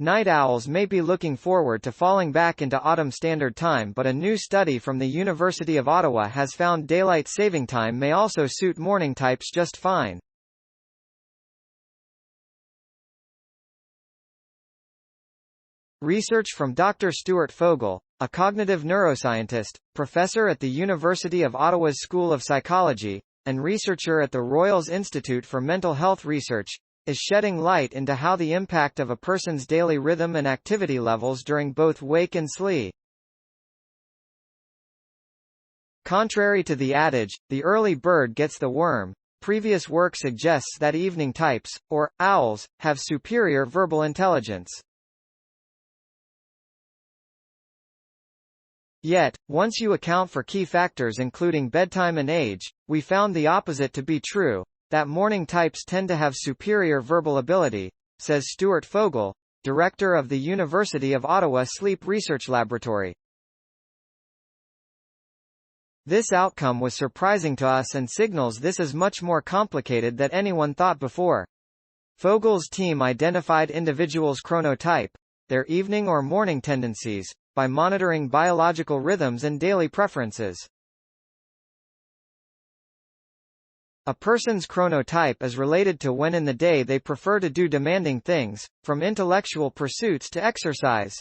Night owls may be looking forward to falling back into autumn standard time, but a new study from the University of Ottawa has found daylight saving time may also suit morning types just fine. Research from Dr. Stuart Fogel, a cognitive neuroscientist, professor at the University of Ottawa's School of Psychology, and researcher at the Royals Institute for Mental Health Research, is shedding light into how the impact of a person's daily rhythm and activity levels during both wake and sleep. Contrary to the adage, the early bird gets the worm, previous work suggests that evening types, or owls, have superior verbal intelligence. Yet, once you account for key factors including bedtime and age, we found the opposite to be true, that morning types tend to have superior verbal ability, says Stuart Fogel, director of the University of Ottawa Sleep Research Laboratory. This outcome was surprising to us and signals this is much more complicated than anyone thought before. Fogel's team identified individuals' chronotype, their evening or morning tendencies, by monitoring biological rhythms and daily preferences. A person's chronotype is related to when in the day they prefer to do demanding things, from intellectual pursuits to exercise.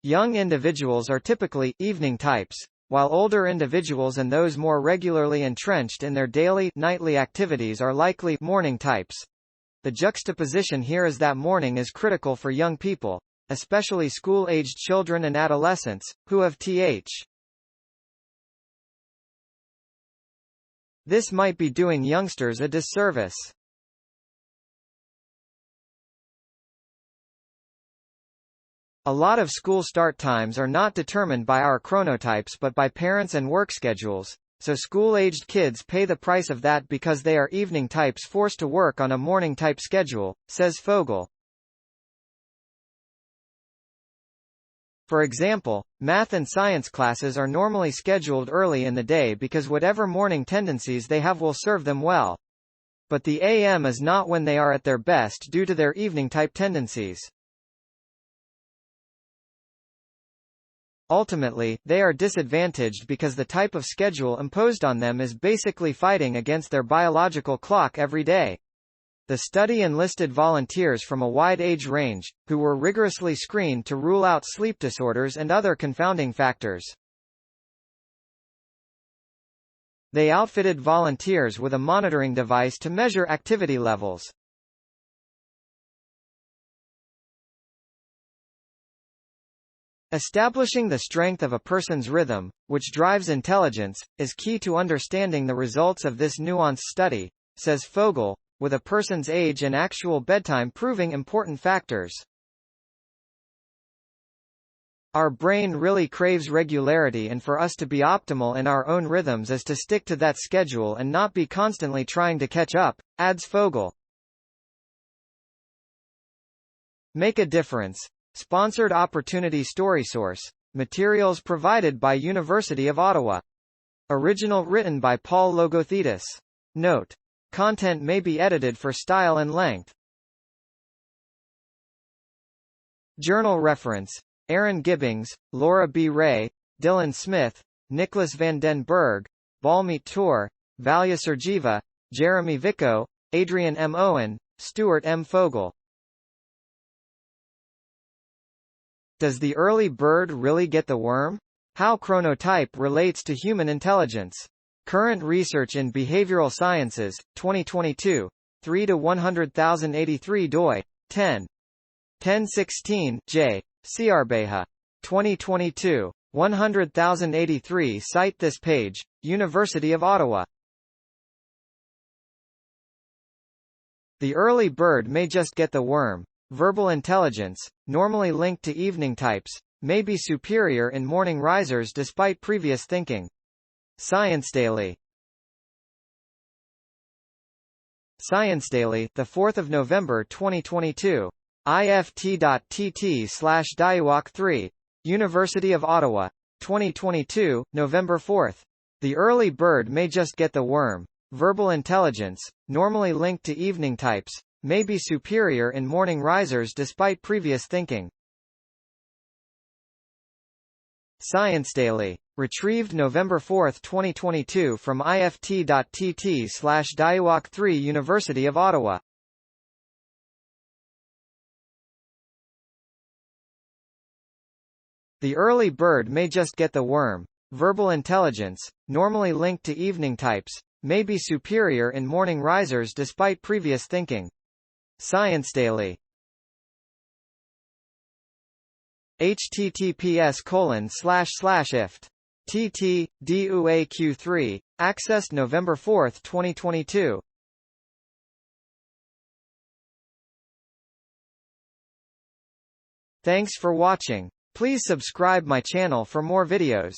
Young individuals are typically evening types, while older individuals and those more regularly entrenched in their daily nightly activities are likely morning types. The juxtaposition here is that morning is critical for young people, especially school-aged children and adolescents, who have This might be doing youngsters a disservice. A lot of school start times are not determined by our chronotypes but by parents and work schedules, so school-aged kids pay the price of that because they are evening types forced to work on a morning-type schedule, says Fogel. For example, math and science classes are normally scheduled early in the day because whatever morning tendencies they have will serve them well. But the AM is not when they are at their best due to their evening-type tendencies. Ultimately, they are disadvantaged because the type of schedule imposed on them is basically fighting against their biological clock every day. The study enlisted volunteers from a wide age range, who were rigorously screened to rule out sleep disorders and other confounding factors. They outfitted volunteers with a monitoring device to measure activity levels. Establishing the strength of a person's rhythm, which drives intelligence, is key to understanding the results of this nuanced study, says Fogel, with a person's age and actual bedtime proving important factors. Our brain really craves regularity, and for us to be optimal in our own rhythms is to stick to that schedule and not be constantly trying to catch up, adds Fogel. Make a difference. Sponsored Opportunity StorySource. Materials provided by University of Ottawa. Original written by Paul Logothetis. Note: content may be edited for style and length. Journal reference: Aaron Gibbings, Laura B. Ray, Dylan Smith, Nicholas van den Berg, Balmeet Tour, Valya Sergieva, Jeremy Vico, Adrian M. Owen, Stuart M. Fogel. Does the early bird really get the worm? How chronotype relates to human intelligence. Current Research in Behavioral Sciences, 2022, 3-100,083 doi, 10. 1016, J. Ciarbeja. 2022. 100,083. Cite this page, University of Ottawa. The early bird may just get the worm. Verbal intelligence, normally linked to evening types, may be superior in morning risers despite previous thinking. Science Daily. Science Daily, the 4th of November 2022. ift.tt/diuoc3. University of Ottawa. 2022, November 4th. The early bird may just get the worm. verbal intelligence, normally linked to evening types, may be superior in morning risers despite previous thinking. Science Daily. Retrieved November 4, 2022 from ift.tt/Diawak3 University of Ottawa. The early bird may just get the worm. Verbal intelligence, normally linked to evening types, may be superior in morning risers despite previous thinking. Science Daily. https://ift. TT, DUAQ3, accessed November 4, 2022. Thanks for watching. Please subscribe my channel for more videos.